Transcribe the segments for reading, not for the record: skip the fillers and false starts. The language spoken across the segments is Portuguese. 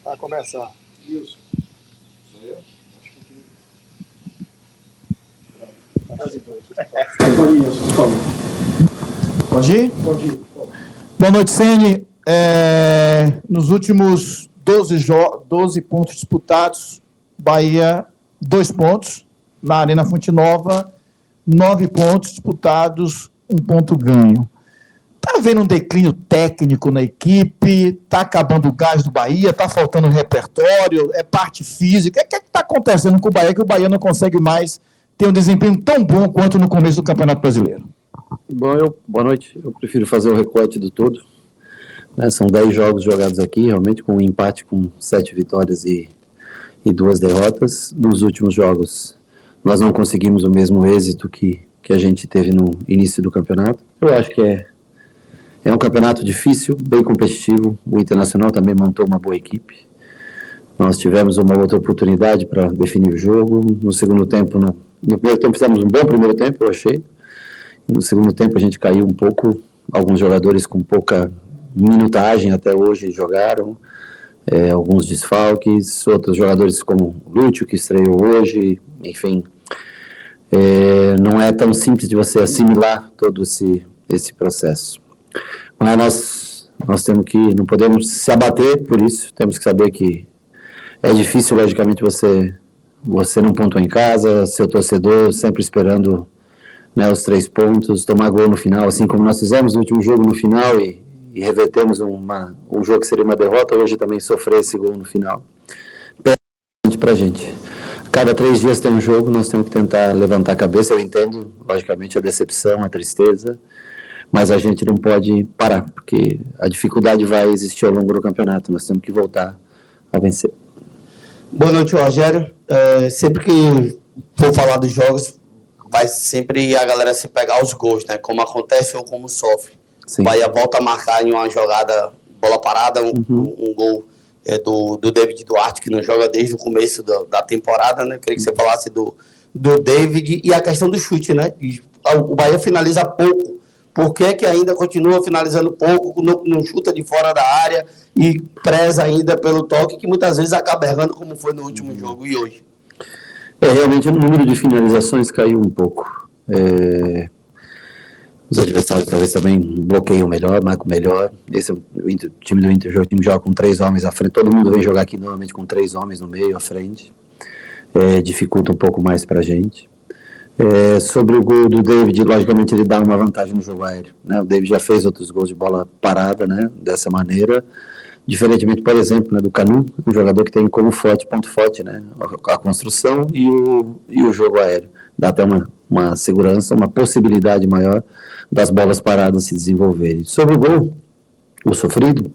Vai começar. Isso. Sou eu? Pode ir? Pode ir. Boa noite, Ceni. Nos últimos 12 pontos disputados, Bahia, 2 pontos. Na Arena Fonte Nova, 9 pontos disputados, 1 ponto ganho. Está havendo um declínio técnico na equipe? Está acabando o gás do Bahia? Está faltando repertório? É parte física? O que está acontecendo com o Bahia que o Bahia não consegue mais ter um desempenho tão bom quanto no começo do Campeonato Brasileiro? Bom, boa noite. Eu prefiro fazer o recorte do todo. São 10 jogos jogados aqui, realmente com um empate com 7 vitórias e 2 derrotas. Nos últimos jogos, nós não conseguimos o mesmo êxito que a gente teve no início do campeonato. Eu acho que é um campeonato difícil, bem competitivo. O Internacional também montou uma boa equipe. Nós tivemos uma outra oportunidade para definir o jogo. No segundo tempo, no primeiro tempo fizemos um bom primeiro tempo, eu achei. No segundo tempo a gente caiu um pouco. Alguns jogadores com pouca minutagem até hoje jogaram. Alguns desfalques, outros jogadores como o Lúcio, que estreou hoje. Enfim, não é tão simples de você assimilar todo esse processo. Mas nós temos que, não podemos se abater por isso, temos que saber que é difícil, logicamente, você não pontuar em casa, seu torcedor sempre esperando, né, os 3 pontos, tomar gol no final, assim como nós fizemos no último jogo no final e revertemos um jogo que seria uma derrota, hoje também sofrer esse gol no final. Perde pra gente. Cada 3 dias tem um jogo, nós temos que tentar levantar a cabeça. Eu entendo, logicamente, a decepção, a tristeza, mas a gente não pode parar, porque a dificuldade vai existir ao longo do campeonato, nós temos que voltar a vencer. Boa noite, Rogério. Sempre que for falar dos jogos, vai sempre a galera se pegar os gols, né? Como acontece ou como sofre. Sim. O Bahia volta a marcar em uma jogada, bola parada, um gol do David Duarte, que não joga desde o começo da temporada, né? Queria que você falasse do David e a questão do chute, né? O Bahia finaliza pouco. Por que ainda continua finalizando pouco, não chuta de fora da área e preza ainda pelo toque, que muitas vezes acaba errando, como foi no último jogo e hoje? Realmente o número de finalizações caiu um pouco. Os adversários talvez também bloqueiam melhor, marcam melhor. Esse é o time do Inter, o time joga com 3 homens à frente. Todo mundo vem jogar aqui normalmente com 3 homens no meio, à frente. Dificulta um pouco mais para a gente. Sobre o gol do David, logicamente ele dá uma vantagem no jogo aéreo, né? O David já fez outros gols de bola parada, né? Dessa maneira, diferentemente, por exemplo, né, do Canu, um jogador que tem como ponto forte, né? A construção e o jogo aéreo. Dá até uma segurança, uma possibilidade maior das bolas paradas se desenvolverem. Sobre o gol, o sofrido,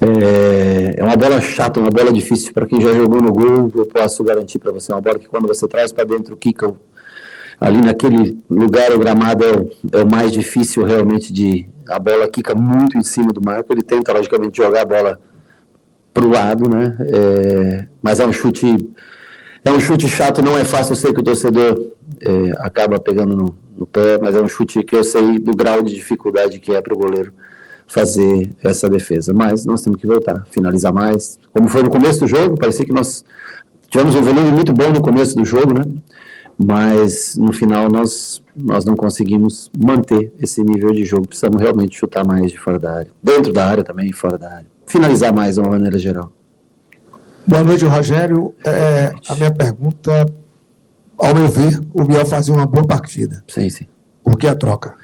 é uma bola chata, uma bola difícil. Para quem já jogou no gol, eu posso garantir para você, uma bola que quando você traz para dentro, quica ali naquele lugar, o gramado é o mais difícil realmente a bola quica muito em cima do marco. Ele tenta logicamente jogar a bola para o lado, né? Mas é um chute chato, não é fácil. Eu sei que o torcedor acaba pegando no pé, mas é um chute que eu sei do grau de dificuldade que é para o goleiro fazer essa defesa, mas nós temos que voltar, finalizar mais, como foi no começo do jogo. Parecia que nós tivemos um volume muito bom no começo do jogo, né, mas no final nós não conseguimos manter esse nível de jogo. Precisamos realmente chutar mais de fora da área, dentro da área também, fora da área, finalizar mais de uma maneira geral. Boa noite, Rogério. A minha pergunta, ao meu ver, o Biel fazia uma boa partida. Sim. Por que a troca?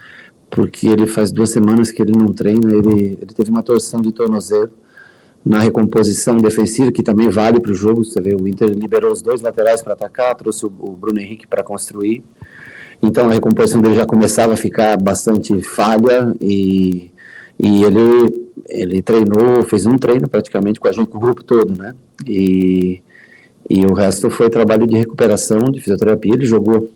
Porque ele faz 2 semanas que ele não treina. Ele teve uma torção de tornozelo na recomposição defensiva, que também vale para o jogo. Você vê, o Inter liberou os 2 laterais para atacar, trouxe o Bruno Henrique para construir, então a recomposição dele já começava a ficar bastante falha, e ele treinou, fez um treino praticamente com a gente, com o grupo todo, né, e o resto foi trabalho de recuperação, de fisioterapia. Ele jogou,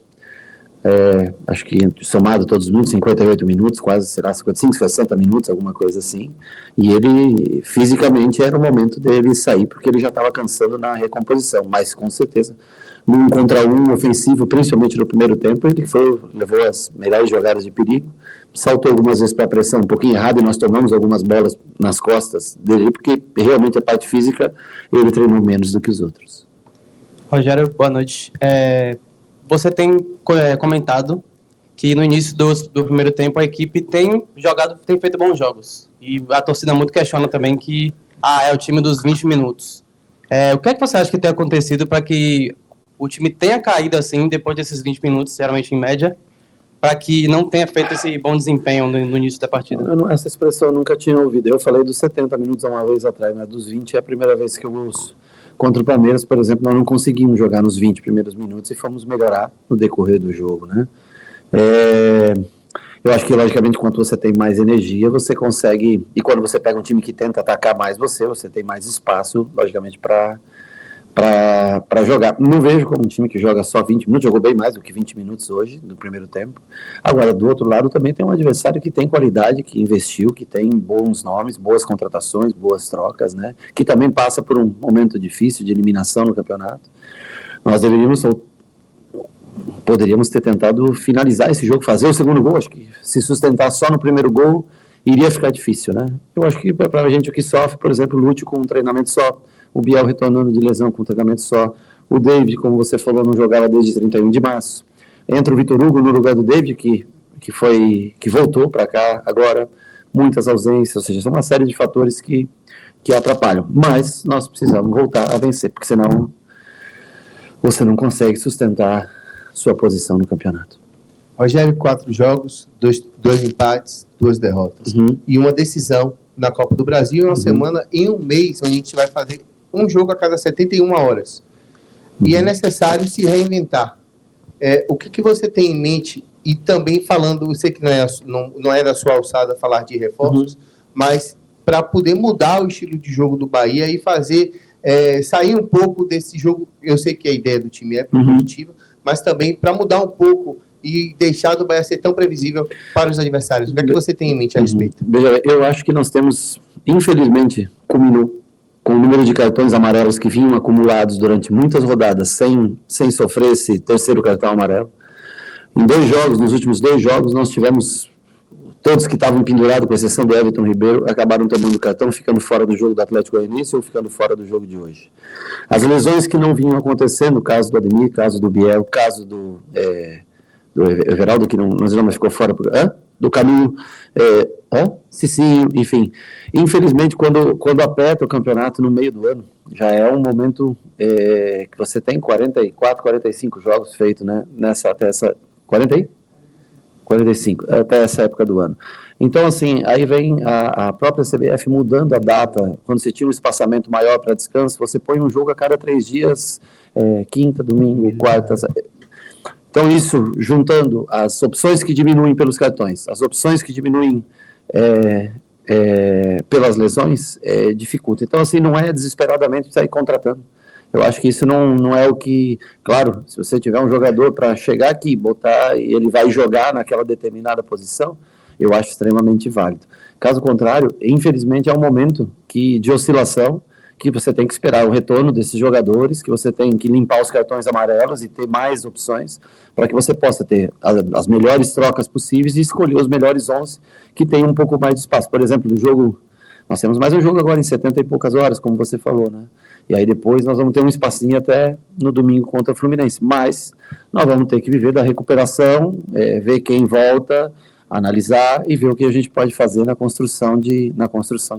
acho que somado todos os minutos, 58 minutos, quase, será 55, 60 minutos, alguma coisa assim, e ele, fisicamente, era o momento dele sair, porque ele já estava cansando na recomposição, mas com certeza num contra um ofensivo, principalmente no primeiro tempo, ele levou as melhores jogadas de perigo, saltou algumas vezes para a pressão um pouquinho errada e nós tomamos algumas bolas nas costas dele, porque realmente a parte física ele treinou menos do que os outros. Rogério, boa noite. Você tem comentado que no início do primeiro tempo a equipe tem feito bons jogos. E a torcida muito questiona também que é o time dos 20 minutos. O que é que você acha que tem acontecido para que o time tenha caído assim depois desses 20 minutos, geralmente em média, para que não tenha feito esse bom desempenho no início da partida? Essa expressão eu nunca tinha ouvido. Eu falei dos 70 minutos uma vez atrás, mas dos 20 é a primeira vez que eu ouço. Contra o Palmeiras, por exemplo, nós não conseguimos jogar nos 20 primeiros minutos e fomos melhorar no decorrer do jogo, né? Eu acho que, logicamente, quando você tem mais energia, você consegue... E quando você pega um time que tenta atacar mais você tem mais espaço, logicamente, para jogar. Não vejo como um time que joga só 20 minutos, jogou bem mais do que 20 minutos hoje, no primeiro tempo. Agora, do outro lado, também tem um adversário que tem qualidade, que investiu, que tem bons nomes, boas contratações, boas trocas, né? Que também passa por um momento difícil de eliminação no campeonato. Nós poderíamos ter tentado finalizar esse jogo, fazer o segundo gol. Acho que se sustentar só no primeiro gol, iria ficar difícil, né? Eu acho que para a gente o que sofre, por exemplo, o Lúcio com um treinamento só, o Biel retornando de lesão com um treinamento só, o David, como você falou, não jogava desde 31 de março. Entra o Vitor Hugo no lugar do David, que voltou para cá agora, muitas ausências, ou seja, são uma série de fatores que atrapalham. Mas nós precisamos voltar a vencer, porque senão você não consegue sustentar sua posição no campeonato. Rogério, 4 jogos, 2 empates, 2 derrotas. E uma decisão na Copa do Brasil, uma semana em um mês, onde a gente vai fazer um jogo a cada 71 horas. E é necessário se reinventar. O que você tem em mente, e também falando, eu sei que não é da sua alçada falar de reforços, mas para poder mudar o estilo de jogo do Bahia e fazer, sair um pouco desse jogo, eu sei que a ideia do time é competitiva, mas também para mudar um pouco e deixar do Bahia ser tão previsível para os adversários. O que é que você tem em mente a respeito? Veja, eu acho que nós temos, infelizmente, culminou com o número de cartões amarelos que vinham acumulados durante muitas rodadas sem sofrer esse terceiro cartão amarelo. Em 2 jogos, nos últimos 2 jogos, nós tivemos todos que estavam pendurados, com exceção do Everton Ribeiro, acabaram tomando cartão, ficando fora do jogo do Atlético Goianiense ou ficando fora do jogo de hoje. As lesões que não vinham acontecendo, o caso do Ademir, o caso do Biel, o caso do Everaldo, que não ficou fora, do Caminho, Cicinho, enfim. Infelizmente, quando aperta o campeonato no meio do ano, já é um momento que você tem 44, 45 jogos feitos, né, até essa... 45, até essa época do ano. Então, assim, aí vem a própria CBF mudando a data. Quando você tinha um espaçamento maior para descanso, você põe um jogo a cada 3 dias, quinta, domingo, quarta. Então, isso, juntando as opções que diminuem pelos cartões, as opções que diminuem pelas lesões, dificulta. Então, assim, não é desesperadamente sair contratando. Eu acho que isso não é o que... Claro, se você tiver um jogador para chegar aqui, botar e ele vai jogar naquela determinada posição, eu acho extremamente válido. Caso contrário, infelizmente, é um momento de oscilação, que você tem que esperar o retorno desses jogadores, que você tem que limpar os cartões amarelos e ter mais opções, para que você possa ter as melhores trocas possíveis e escolher os melhores 11 que tenham um pouco mais de espaço. Por exemplo, do jogo... Nós temos mais um jogo agora em 70 e poucas horas, como você falou, né? E aí depois nós vamos ter um espacinho até no domingo contra o Fluminense. Mas nós vamos ter que viver da recuperação, ver quem volta, analisar e ver o que a gente pode fazer na construção de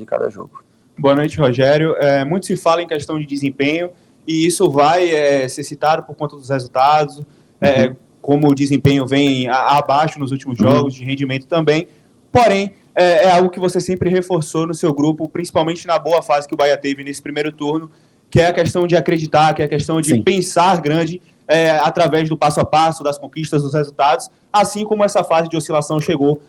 cada jogo. Boa noite, Rogério. Muito se fala em questão de desempenho e isso vai ser citado por conta dos resultados, como o desempenho vem abaixo nos últimos jogos, de rendimento também. Porém, é algo que você sempre reforçou no seu grupo, principalmente na boa fase que o Bahia teve nesse primeiro turno, que é a questão de acreditar, que é a questão de pensar grande através do passo a passo, das conquistas, dos resultados, assim como essa fase de oscilação chegou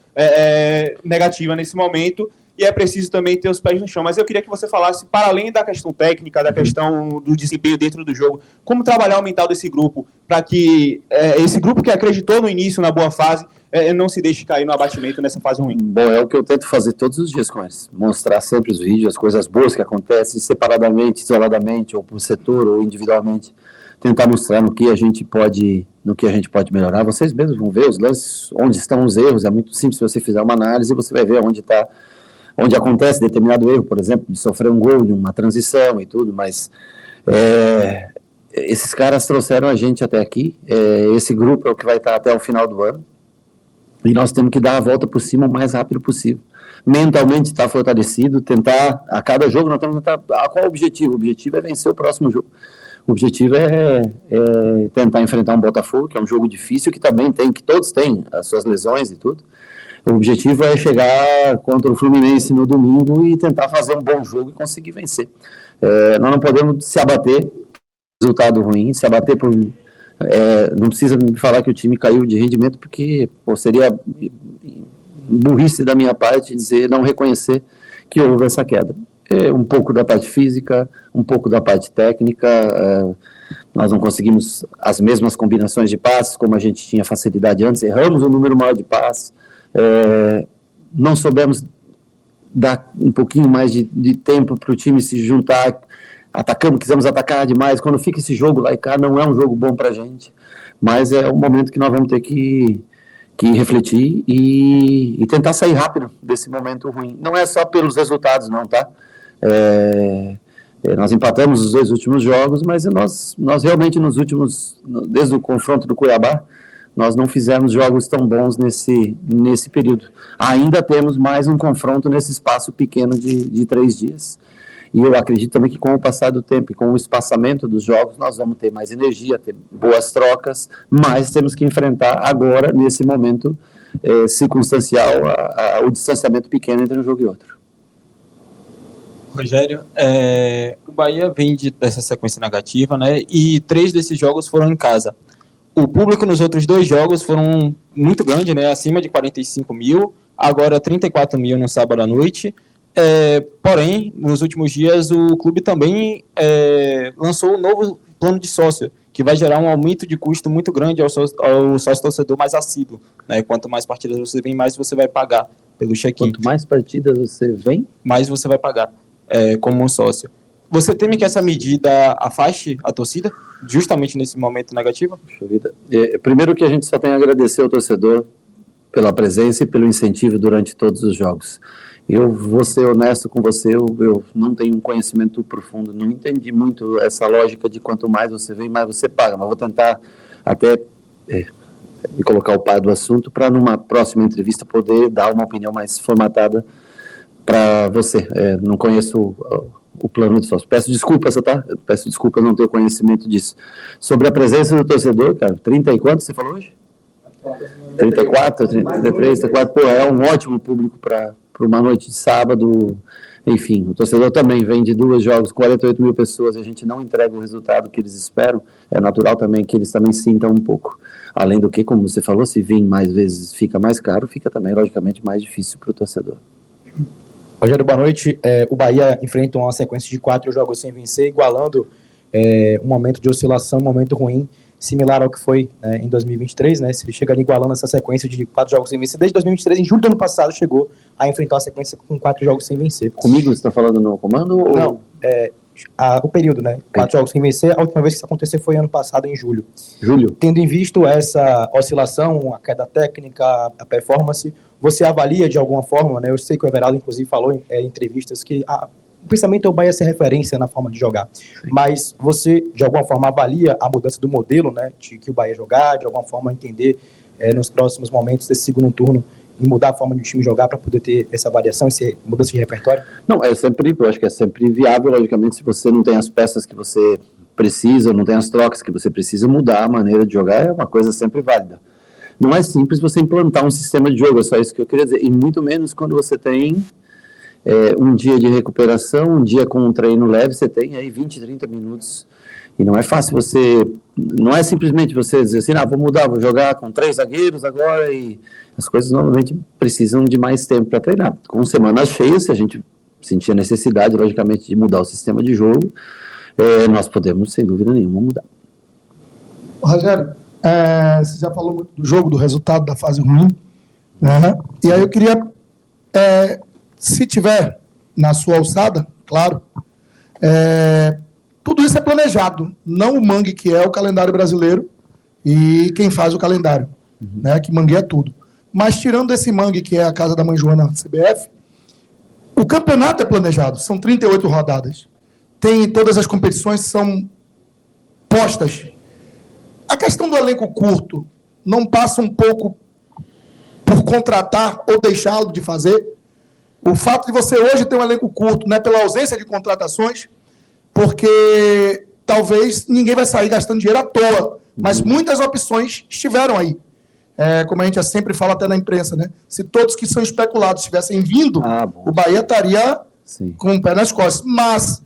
negativa nesse momento, e é preciso também ter os pés no chão. Mas eu queria que você falasse, para além da questão técnica, da questão do desempenho dentro do jogo, como trabalhar o mental desse grupo, para que esse grupo que acreditou no início, na boa fase, não se deixe cair no abatimento nessa fase ruim. Bom, é o que eu tento fazer todos os dias com eles. Mostrar sempre os vídeos, as coisas boas que acontecem, separadamente, isoladamente, ou por setor, ou individualmente. tentar mostrar no que a gente pode melhorar. Vocês mesmos vão ver os lances, onde estão os erros. É muito simples, se você fizer uma análise, você vai ver onde acontece determinado erro, por exemplo, de sofrer um gol, de uma transição e tudo, mas esses caras trouxeram a gente até aqui, esse grupo é o que vai estar até o final do ano, e nós temos que dar a volta por cima o mais rápido possível. Mentalmente estar fortalecido, tentar, a cada jogo nós temos que tentar, qual é o objetivo? O objetivo é vencer o próximo jogo. O objetivo é tentar enfrentar um Botafogo, que é um jogo difícil, que também que todos têm as suas lesões e tudo. O objetivo é chegar contra o Fluminense no domingo e tentar fazer um bom jogo e conseguir vencer. Nós não podemos se abater por resultado ruim, se abater por... não precisa me falar que o time caiu de rendimento, porque seria burrice da minha parte dizer, não reconhecer que houve essa queda. Um pouco da parte física, um pouco da parte técnica, nós não conseguimos as mesmas combinações de passes como a gente tinha facilidade antes, erramos um número maior de passes, não soubemos dar um pouquinho mais de tempo para o time se juntar, quisemos atacar demais, quando fica esse jogo lá e cá, não é um jogo bom para a gente, mas é um momento que nós vamos ter que refletir e tentar sair rápido desse momento ruim. Não é só pelos resultados, não, tá? Nós empatamos os 2 últimos jogos, mas nós realmente desde o confronto do Cuiabá, nós não fizemos jogos tão bons nesse período. Ainda temos mais um confronto nesse espaço pequeno de 3 dias. E eu acredito também que com o passar do tempo e com o espaçamento dos jogos, nós vamos ter mais energia, ter boas trocas, mas temos que enfrentar agora, nesse momento circunstancial, o distanciamento pequeno entre um jogo e outro. Rogério, o Bahia vem dessa sequência negativa, né? E 3 desses jogos foram em casa. O público nos outros 2 jogos foram muito grande, né? Acima de 45 mil, agora 34 mil no sábado à noite. Porém, nos últimos dias, o clube também lançou um novo plano de sócio, que vai gerar um aumento de custo muito grande ao sócio-torcedor mais assíduo. Né? Quanto mais partidas você vem, mais você vai pagar pelo check-in. Quanto mais partidas você vem, mais você vai pagar como um sócio. Você teme que essa medida afaste a torcida, justamente nesse momento negativo? Primeiro que a gente só tem a agradecer ao torcedor pela presença e pelo incentivo durante todos os jogos. Eu vou ser honesto com você, eu não tenho um conhecimento profundo, não entendi muito essa lógica de quanto mais você vem, mais você paga, mas vou tentar até me colocar o par do assunto para numa próxima entrevista poder dar uma opinião mais formatada para você. Não conheço o plano de sócio. Peço desculpas, tá? Peço desculpas não ter conhecimento disso. Sobre a presença do torcedor, cara, 30 e quanto você falou hoje? 34, 33, 34, pô, é um ótimo público para uma noite de sábado, enfim, o torcedor também vem de 2 jogos, 48 mil pessoas, a gente não entrega o resultado que eles esperam, é natural também que eles também sintam um pouco, além do que, como você falou, se vir mais vezes fica mais caro, fica também, logicamente, mais difícil para o torcedor. Rogério, boa noite. O Bahia enfrenta uma sequência de 4 jogos sem vencer, igualando um momento de oscilação, um momento ruim, similar ao que foi em 2023, né? Se ele chega igualando essa sequência de 4 jogos sem vencer, desde 2023, em julho do ano passado, chegou a enfrentar uma sequência com 4 jogos sem vencer. Comigo você está falando no comando? Não, o período, né? 4 jogos sem vencer, a última vez que isso aconteceu foi ano passado, em julho. Tendo em visto essa oscilação, a queda técnica, a performance, você avalia de alguma forma, né? Eu sei que o Everaldo, inclusive, falou em entrevistas que o pensamento é o Bahia ser referência na forma de jogar, mas você, de alguma forma, avalia a mudança do modelo, né, de que o Bahia jogar, de alguma forma entender nos próximos momentos desse segundo turno e mudar a forma de o time jogar para poder ter essa variação, essa mudança de repertório? Não, eu acho que é sempre viável, logicamente, se você não tem as peças que você precisa, não tem as trocas que você precisa, mudar a maneira de jogar é uma coisa sempre válida. Não é simples você implantar um sistema de jogo, é só isso que eu queria dizer, e muito menos quando você tem um dia de recuperação, um dia com um treino leve, você tem aí 20, 30 minutos, e não é fácil não é simplesmente você dizer assim, vou mudar, vou jogar com 3 zagueiros agora, e as coisas normalmente precisam de mais tempo para treinar. Com semanas cheias, se a gente sentir a necessidade, logicamente, de mudar o sistema de jogo, nós podemos, sem dúvida nenhuma, mudar. Rogério, você já falou muito do jogo, do resultado, da fase ruim, né? E aí eu queria, se tiver na sua alçada, claro, tudo isso é planejado, não o mangue que é o calendário brasileiro e quem faz o calendário, né, que mangueia tudo. Mas tirando esse mangue que é a casa da mãe Joana CBF, o campeonato é planejado, são 38 rodadas. Tem todas as competições são postas. A questão do elenco curto não passa um pouco por contratar ou deixá-lo de fazer? O fato de você hoje ter um elenco curto, não é pela ausência de contratações, porque talvez ninguém vai sair gastando dinheiro à toa, mas muitas opções estiveram aí. Como a gente sempre fala até na imprensa, né? Se todos que são especulados tivessem vindo, o Bahia estaria com o pé nas costas. Mas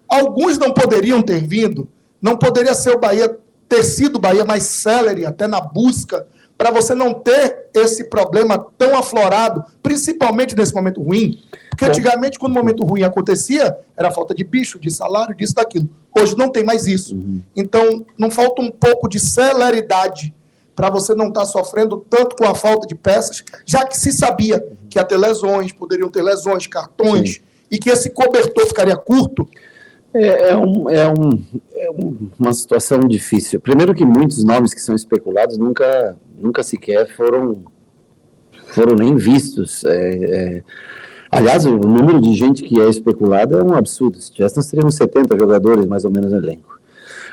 alguns não poderiam ter vindo, não poderia ser o Bahia, ter sido o Bahia mais célere até na busca, para você não ter esse problema tão aflorado, principalmente nesse momento ruim. Porque antigamente, quando o momento ruim acontecia, era falta de bicho, de salário, disso, daquilo. Hoje não tem mais isso. Então, não falta um pouco de celeridade para você não estar sofrendo tanto com a falta de peças, já que se sabia que ia ter lesões, poderiam ter lesões, cartões, e que esse cobertor ficaria curto. Uma situação difícil. Primeiro que muitos nomes que são especulados nunca sequer foram nem vistos. Aliás, o número de gente que é especulada é um absurdo. Se tivesse, nós teríamos 70 jogadores, mais ou menos, no elenco.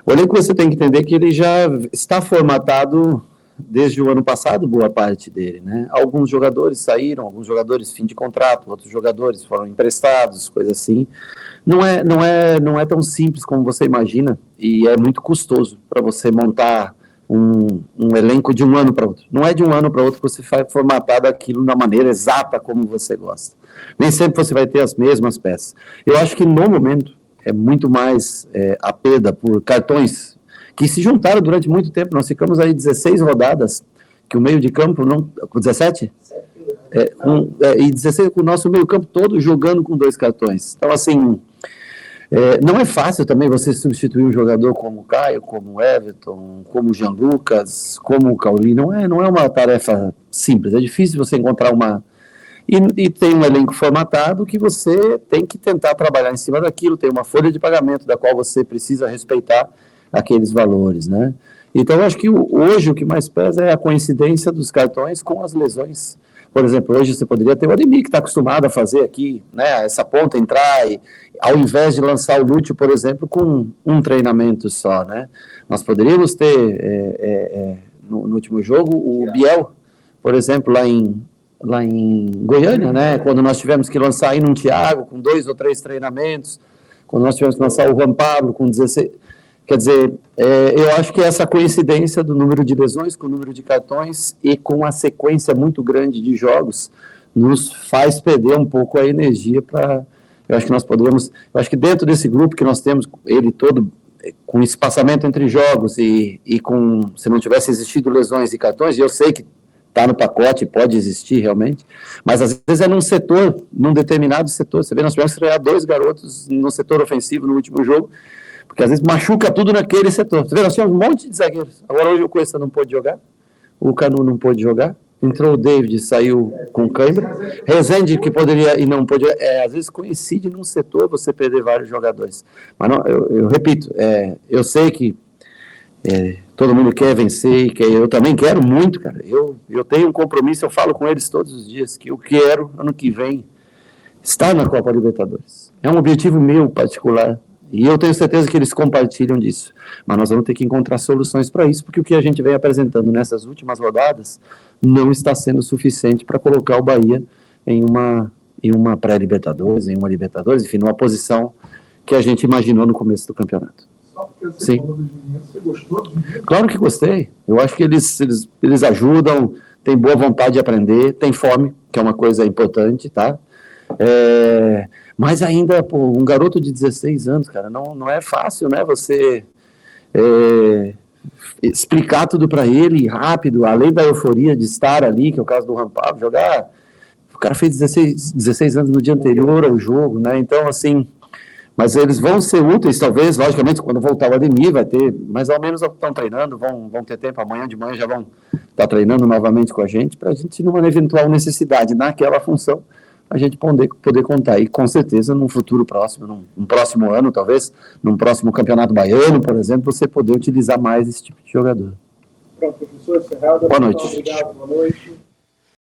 O elenco, você tem que entender que ele já está formatado desde o ano passado, boa parte dele, né? Alguns jogadores saíram, alguns jogadores fim de contrato, outros jogadores foram emprestados, coisa assim. Não é tão simples como você imagina, e é muito custoso para você montar um elenco de um ano para outro. Não é de um ano para outro que você vai formatar daquilo da maneira exata como você gosta. Nem sempre você vai ter as mesmas peças. Eu acho que no momento é muito mais a perda por cartões que se juntaram durante muito tempo. Nós ficamos aí 16 rodadas, que o meio de campo, com 17? E 16 com o nosso meio campo todo jogando com 2 cartões. Então, assim, não é fácil também você substituir um jogador como o Caio, como o Everton, como o Jean Lucas, como o Cauli. Não é uma tarefa simples. É difícil você encontrar uma... E tem um elenco formatado que você tem que tentar trabalhar em cima daquilo, tem uma folha de pagamento da qual você precisa respeitar aqueles valores, né? Então, eu acho que hoje o que mais pesa é a coincidência dos cartões com as lesões. Por exemplo, hoje você poderia ter o Ademir, que está acostumado a fazer aqui, né, essa ponta entrar, e, ao invés de lançar o Lúcio, por exemplo, com um treinamento só, né? Nós poderíamos ter, no último jogo, o Biel, por exemplo, lá em Goiânia, né, quando nós tivemos que lançar aí num Thiago, com 2 ou 3 treinamentos, quando nós tivemos que lançar o Juan Pablo com 16... Quer dizer, eu acho que essa coincidência do número de lesões com o número de cartões e com a sequência muito grande de jogos nos faz perder um pouco a energia para... Eu acho que nós poderíamos... Eu acho que dentro desse grupo que nós temos, ele todo com espaçamento entre jogos e com... Se não tivesse existido lesões e cartões, e eu sei que está no pacote, pode existir realmente, mas às vezes é num setor, num determinado setor. Você vê, nós tivemos que estrear 2 garotos no setor ofensivo no último jogo, porque às vezes machuca tudo naquele setor. Você vê, nós tínhamos um monte de zagueiros. Agora hoje o Cuesta não pôde jogar, o Canu não pôde jogar, entrou o David, saiu com cãibra, Rezende, que poderia e não pôde jogar. Às vezes coincide num setor você perder vários jogadores. Mas não, eu repito, eu sei que todo mundo quer vencer, eu também quero muito, cara. Eu tenho um compromisso, eu falo com eles todos os dias, que eu quero, ano que vem, estar na Copa Libertadores. É um objetivo meu particular, e eu tenho certeza que eles compartilham disso. Mas nós vamos ter que encontrar soluções para isso, porque o que a gente vem apresentando nessas últimas rodadas não está sendo suficiente para colocar o Bahia em uma pré-Libertadores, em uma Libertadores, enfim, numa posição que a gente imaginou no começo do campeonato. Sim. Você gostou? Claro que gostei. Eu acho que eles ajudam, têm boa vontade de aprender, têm fome, que é uma coisa importante, tá? Mas ainda, um garoto de 16 anos, cara, não é fácil, né? Você explicar tudo para ele rápido, além da euforia de estar ali, que é o caso do Rampado, jogar. O cara fez 16 anos no dia anterior ao jogo, né? Então, assim. Mas eles vão ser úteis, talvez, logicamente, quando voltar o Ademir, vai ter, mais ou menos estão treinando, vão ter tempo, amanhã de manhã já vão estar treinando novamente com a gente, para a gente, numa eventual necessidade, naquela função, a gente poder contar. E com certeza, num futuro próximo, num próximo ano, talvez, num próximo campeonato baiano, por exemplo, você poder utilizar mais esse tipo de jogador. Pronto, professor, encerrado. Boa noite. Obrigado, boa noite.